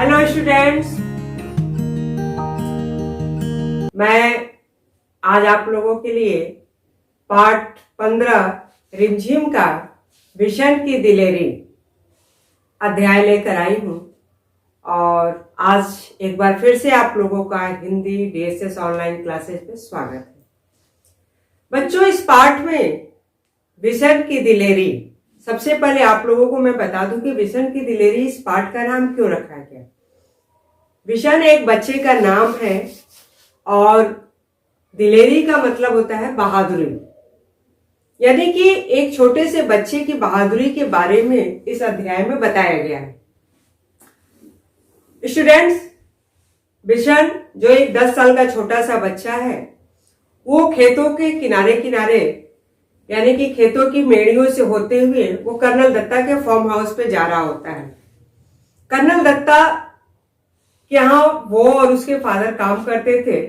Hello students, मैं आज आप लोगों के लिए पार्ट 15 रिमझिम का विशन की दिलेरी अध्याय लेकर आई हूँ। और आज एक बार फिर से आप लोगों का हिंदी डीएसएस ऑनलाइन क्लासेस में स्वागत है। बच्चों, इस पार्ट में विशन की दिलेरी, सबसे पहले आप लोगों को मैं बता दूं कि विशन की दिलेरी इस पार्ट का नाम क्यों रखा गया। विशन एक बच्चे का नाम है और दिलेरी का मतलब होता है बहादुरी, यानी कि एक छोटे से बच्चे की बहादुरी के बारे में इस अध्याय में बताया गया है। स्टूडेंट्स, विशन जो एक 10 साल का छोटा सा बच्चा है, वो खेतों के किनारे किनारे यानी कि खेतों की मेड़ियों से होते हुए वो कर्नल दत्ता के फार्म हाउस पे जा रहा होता है। कर्नल दत्ता के यहाँ वो और उसके फादर काम करते थे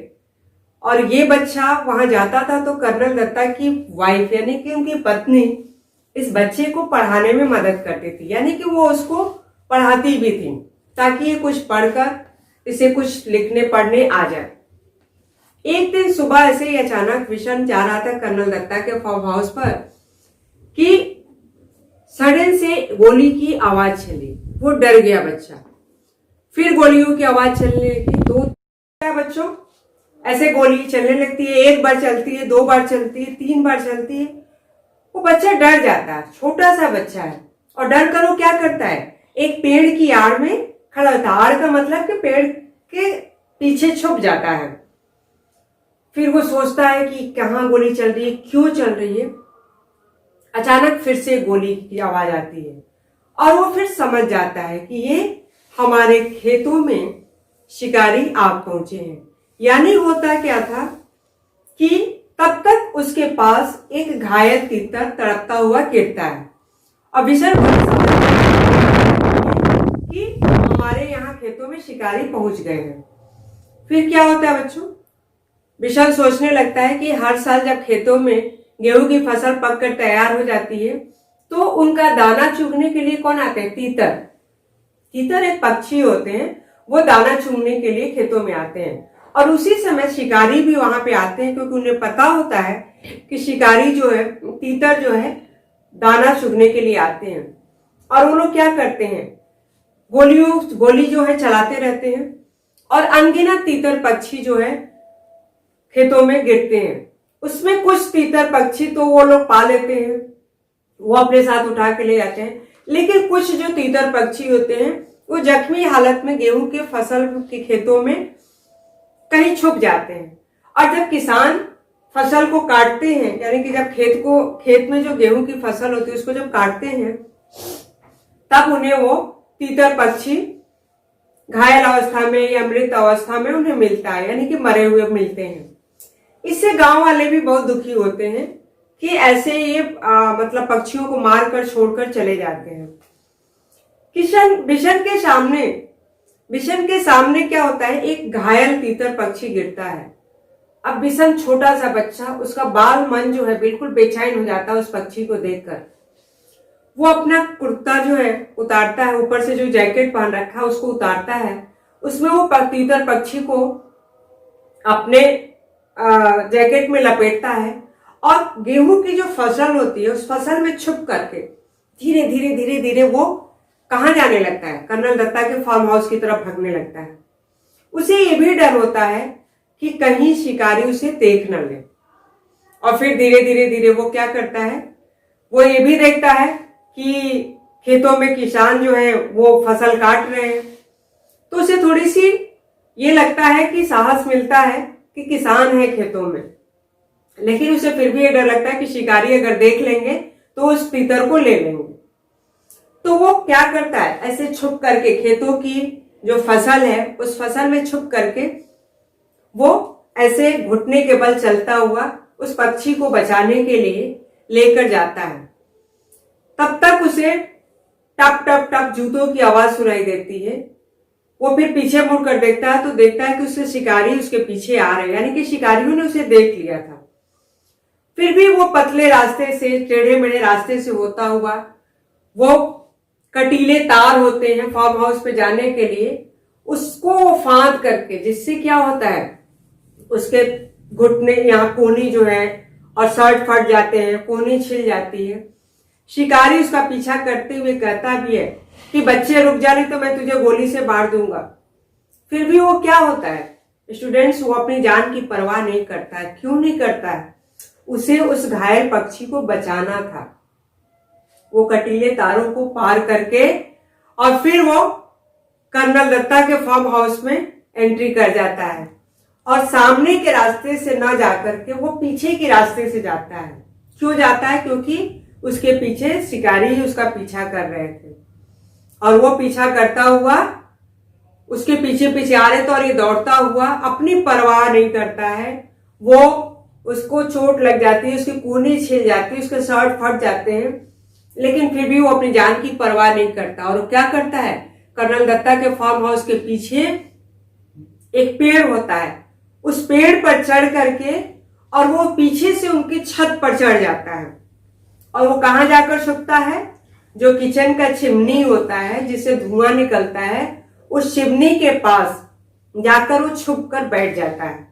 और ये बच्चा वहां जाता था तो कर्नल दत्ता की वाइफ यानी कि उनकी पत्नी इस बच्चे को पढ़ाने में मदद करती थी, यानी कि वो उसको पढ़ाती भी थी ताकि ये कुछ पढ़कर इसे कुछ लिखने पढ़ने आ जाए। एक दिन सुबह ऐसे ही अचानक विशन जा रहा था कर्नल दत्ता के फार्म हाउस पर कि सडन से गोली की आवाज चली। वो डर गया बच्चा। फिर गोलियों की आवाज चलने लगी। बच्चों, ऐसे गोली चलने लगती है, एक बार चलती है, 2 बार चलती है, 3 बार चलती है। वो बच्चा डर जाता है, छोटा सा बच्चा है और डर कर वो क्या करता है, एक पेड़ की आड़ में खड़ा होता है। आड़ का मतलब कि पेड़ के पीछे छुप जाता है। फिर वो सोचता है कि कहाँ गोली चल रही है, क्यों चल रही है। अचानक फिर से गोली की आवाज आती है और वो फिर समझ जाता है कि ये हमारे खेतों में शिकारी आ पहुंचे हैं। यानी होता क्या था कि तब तक उसके पास एक घायल तीतर तड़पता हुआ गिरता है और विशन कि हमारे यहाँ खेतों में शिकारी पहुंच गए हैं। फिर क्या होता है बच्चों, विशाल सोचने लगता है कि हर साल जब खेतों में गेहूं की फसल पककर तैयार हो जाती है तो उनका दाना चुगने के लिए कौन आते हैं, तीतर। तीतर एक पक्षी होते हैं, वो दाना चुगने के लिए खेतों में आते हैं और उसी समय शिकारी भी वहां पे आते हैं, क्योंकि उन्हें पता होता है कि शिकारी जो है, तीतर जो है, दाना चुगने के लिए आते हैं। और वो लोग क्या करते हैं, गोली जो है चलाते रहते हैं और अनगिनत तीतर पक्षी जो है खेतों में गिरते हैं। उसमें कुछ तीतर पक्षी तो वो लोग पा लेते हैं, वो अपने साथ उठा के ले जाते हैं, लेकिन कुछ जो तीतर पक्षी होते हैं वो जख्मी हालत में गेहूं के फसल के खेतों में कहीं छुप जाते हैं। और जब किसान फसल को काटते हैं, यानी कि जब खेत में जो गेहूं की फसल होती है उसको जब काटते हैं, तब उन्हें वो तीतर पक्षी घायल अवस्था में या मृत अवस्था में उन्हें मिलता है, यानी कि मरे हुए मिलते हैं। इससे गांव वाले भी बहुत दुखी होते हैं कि ऐसे ये मतलब पक्षियों को मारकर छोड़कर चले जाते हैं। विशन के सामने क्या होता है, एक घायल तीतर पक्षी गिरता है। अब विशन छोटा सा बच्चा, उसका बाल मन जो है बिल्कुल बेचैन हो जाता है उस पक्षी को देखकर। वो अपना कुर्ता जो है उतारता है, ऊपर से जो जैकेट पहन रखा है उसको उतारता है, उसमें वो तीतर पक्षी को अपने जैकेट में लपेटता है और गेहूं की जो फसल होती है उस फसल में छुप करके धीरे धीरे धीरे धीरे वो कहाँ जाने लगता है, कर्नल दत्ता के फार्म हाउस की तरफ भागने लगता है। उसे ये भी डर होता है कि कहीं शिकारी उसे देख न ले। और फिर धीरे धीरे धीरे वो क्या करता है, वो ये भी देखता है कि खेतों में किसान जो है वो फसल काट रहे हैं, तो उसे थोड़ी सी ये लगता है कि साहस मिलता है कि किसान है खेतों में। लेकिन उसे फिर भी ये डर लगता है कि शिकारी अगर देख लेंगे तो उस तीतर को ले लेंगे। तो वो क्या करता है, ऐसे छुप करके खेतों की जो फसल है उस फसल में छुप करके वो ऐसे घुटने के बल चलता हुआ उस पक्षी को बचाने के लिए लेकर जाता है। तब तक उसे टप टप टप जूतों की आवाज सुनाई देती है। वो फिर पीछे मुड़कर देखता है तो देखता है कि उसके शिकारी उसके पीछे आ रहे हैं, यानी कि शिकारियों ने उसे देख लिया था। फिर भी वो पतले रास्ते से, टेढ़े मेढ़े रास्ते से होता हुआ, वो कटीले तार होते हैं फार्म हाउस पे जाने के लिए, उसको फांद करके, जिससे क्या होता है उसके घुटने यहाँ कोहनी जो है और शर्ट फट जाते हैं, कोहनी छिल जाती है। शिकारी उसका पीछा करते हुए कहता भी है कि बच्चे रुक जा, नहीं तो मैं तुझे गोली से मार दूंगा। फिर भी वो क्या होता है स्टूडेंट्स, वो अपनी जान की परवाह नहीं करता है। क्यों नहीं करता है? उसे उस घायल पक्षी को बचाना था। वो कटीले तारों को पार करके और फिर वो कर्नल दत्ता के फार्म हाउस में एंट्री कर जाता है और सामने के रास्ते से ना जाकर के वो पीछे के रास्ते से जाता है। क्यों जाता है? क्योंकि उसके पीछे शिकारी ही उसका पीछा कर रहे थे और वो पीछा करता हुआ उसके पीछे पीछे आ रहे थे और ये दौड़ता हुआ अपनी परवाह नहीं करता है। वो उसको चोट लग जाती है, उसकी कूनी छिल जाती है, उसके शर्ट फट जाते हैं, लेकिन फिर भी वो अपनी जान की परवाह नहीं करता। और वो क्या करता है, कर्नल दत्ता के फार्म हाउस के पीछे एक पेड़ होता है, उस पेड़ पर चढ़ करके और वो पीछे से उनकी छत पर चढ़ जाता है। और वो कहां जाकर छुपता है? जो किचन का चिमनी होता है जिससे धुआं निकलता है, उस चिमनी के पास जाकर वो छुप कर बैठ जाता है।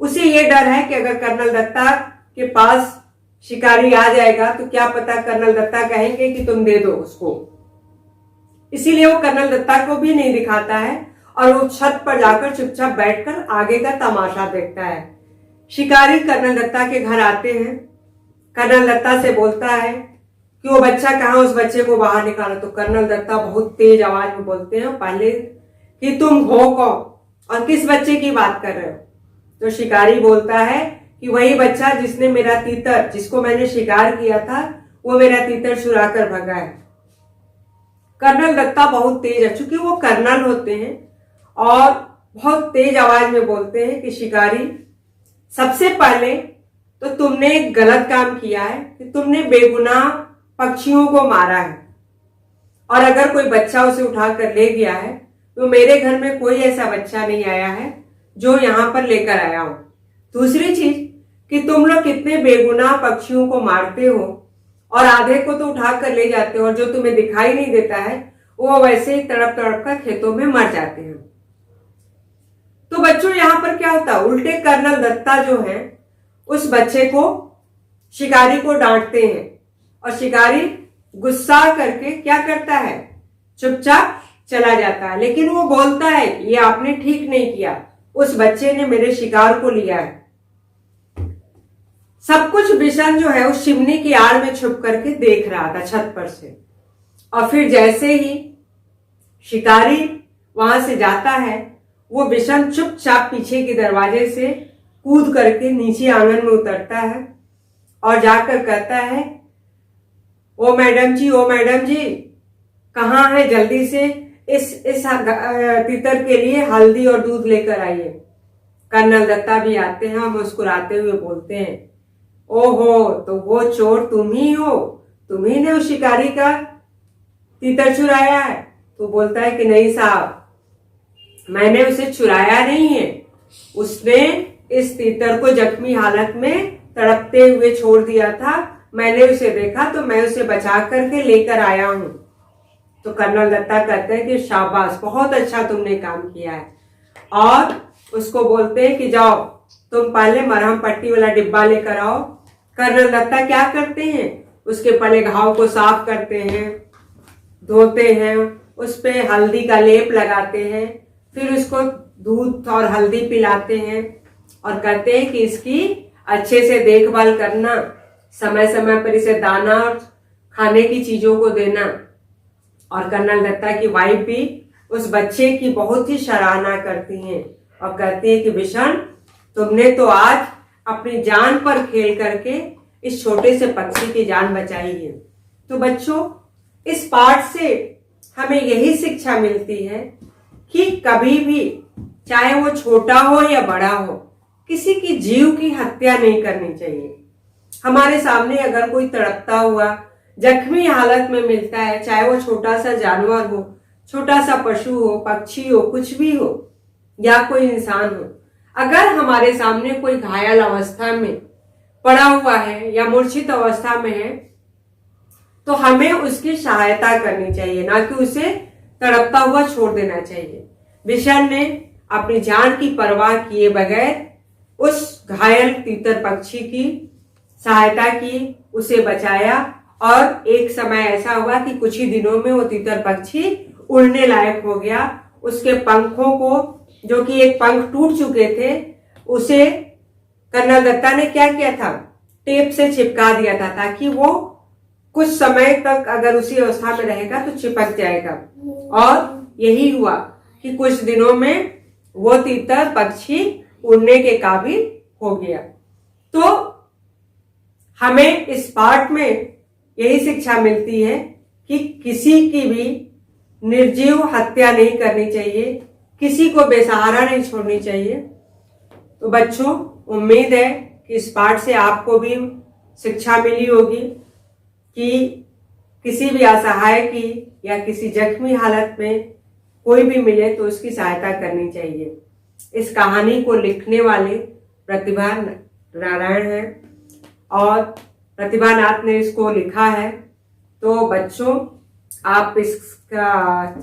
उसे ये डर है कि अगर कर्नल दत्ता के पास शिकारी आ जाएगा तो क्या पता कर्नल दत्ता कहेंगे कि तुम दे दो उसको। इसीलिए वो कर्नल दत्ता को भी नहीं दिखाता है और वो छत पर जाकर चुपचाप बैठकर आगे का तमाशा देखता है। शिकारी कर्नल दत्ता के घर आते हैं, कर्नल दत्ता से बोलता है कि वो बच्चा कहाँ, उस बच्चे को बाहर निकालो। तो कर्नल दत्ता बहुत तेज आवाज में बोलते हैं पहले कि तुम हो कौन और किस बच्चे की बात कर रहे हो। तो शिकारी बोलता है कि वही बच्चा जिसने मेरा तीतर, जिसको मैंने शिकार किया था, वो मेरा तीतर चुरा कर भगा है। कर्नल दत्ता बहुत तेज है, चूंकि वो कर्नल होते हैं और बहुत तेज आवाज में बोलते हैं कि शिकारी, सबसे पहले तो तुमने एक गलत काम किया है कि तुमने बेगुनाह पक्षियों को मारा है और अगर कोई बच्चा उसे उठाकर ले गया है तो मेरे घर में कोई ऐसा बच्चा नहीं आया है जो यहां पर लेकर आया हूं। दूसरी चीज कि तुम लोग कितने बेगुनाह पक्षियों को मारते हो और आधे को तो उठाकर ले जाते हो और जो तुम्हें दिखाई नहीं देता है वो वैसे ही तड़प तड़प कर खेतों में मर जाते हैं। तो बच्चों यहां पर क्या होता है, उल्टे कर्नल दत्ता जो है उस बच्चे को, शिकारी को डांटते हैं और शिकारी गुस्सा करके क्या करता है, चुपचाप चला जाता है। लेकिन वो बोलता है ये आपने ठीक नहीं किया, उस बच्चे ने मेरे शिकार को लिया है। सब कुछ बिशन जो है उस चिमनी की आड़ में छुप करके देख रहा था छत पर से। और फिर जैसे ही शिकारी वहां से जाता है, वो बिशन चुपचाप पीछे के दरवाजे से कूद करके नीचे आंगन में उतरता है और जाकर कहता है, ओ मैडम जी कहाँ है, जल्दी से इस तीतर के लिए हल्दी और दूध लेकर आइए। कर्नल दत्ता भी आते हैं और मुस्कुराते हुए बोलते हैं, ओहो तो वो चोर तुम ही हो, तुम्ही ने उस शिकारी का तीतर चुराया है। तो बोलता है कि नहीं साहब, मैंने उसे चुराया नहीं है, उसने इस तीतर को जख्मी हालत में तड़पते हुए छोड़ दिया था, मैंने उसे देखा तो मैं उसे बचा करके लेकर आया हूं। तो कर्नल दत्ता कहते हैं कि शाबाश, बहुत अच्छा तुमने काम किया है। और उसको बोलते हैं कि जाओ तुम पहले मरहम पट्टी वाला डिब्बा लेकर आओ। कर्नल दत्ता क्या करते हैं, उसके पहले घाव को साफ करते हैं, धोते हैं, उस पे हल्दी का लेप लगाते हैं, फिर उसको दूध और हल्दी पिलाते हैं और कहते हैं कि इसकी अच्छे से देखभाल करना, समय समय पर इसे दाना और खाने की चीजों को देना। और कर्नल दत्ता की वाइफ भी उस बच्चे की बहुत ही सराहना करती हैं और कहती है कि बिशन, तुमने तो आज अपनी जान पर खेल करके इस छोटे से पक्षी की जान बचाई है। तो बच्चों, इस पाठ से हमें यही शिक्षा मिलती है कि कभी भी, चाहे वो छोटा हो या बड़ा हो, किसी की जीव की हत्या नहीं करनी चाहिए। हमारे सामने अगर कोई तड़पता हुआ जख्मी हालत में मिलता है, चाहे वो छोटा सा जानवर हो, छोटा सा पशु हो, पक्षी हो, कुछ भी हो, या कोई इंसान हो, अगर हमारे सामने कोई घायल अवस्था में पड़ा हुआ है या मूर्छित अवस्था में है, तो हमें उसकी सहायता करनी चाहिए, ना कि उसे तड़पता हुआ छोड़ देना चाहिए। बिशन ने अपनी जान की परवाह किए बगैर उस घायल तीतर पक्षी की सहायता की, उसे बचाया और एक समय ऐसा हुआ कि कुछ ही दिनों में वो तीतर पक्षी उड़ने लायक हो गया। उसके पंखों को, जो कि एक पंख टूट चुके थे, उसे कर्नल दत्ता ने क्या किया था, टेप से चिपका दिया था ताकि वो कुछ समय तक अगर उसी अवस्था में रहेगा तो चिपक जाएगा। और यही हुआ कि कुछ दिनों में वो तीतर पक्षी उड़ने के काबिल हो गया। तो हमें इस पाठ में यही शिक्षा मिलती है कि किसी की भी निर्जीव हत्या नहीं करनी चाहिए, किसी को बेसहारा नहीं छोड़नी चाहिए। तो बच्चों, उम्मीद है कि इस पाठ से आपको भी शिक्षा मिली होगी कि किसी भी असहाय की या किसी जख्मी हालत में कोई भी मिले तो उसकी सहायता करनी चाहिए। इस कहानी को लिखने वाले प्रतिभा नारायण हैं और प्रतिभा नाथ ने इसको लिखा है। तो बच्चों, आप इसका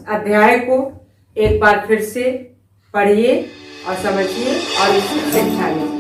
अध्याय को एक बार फिर से पढ़िए और समझिए और इससे शिक्षा लीजिए।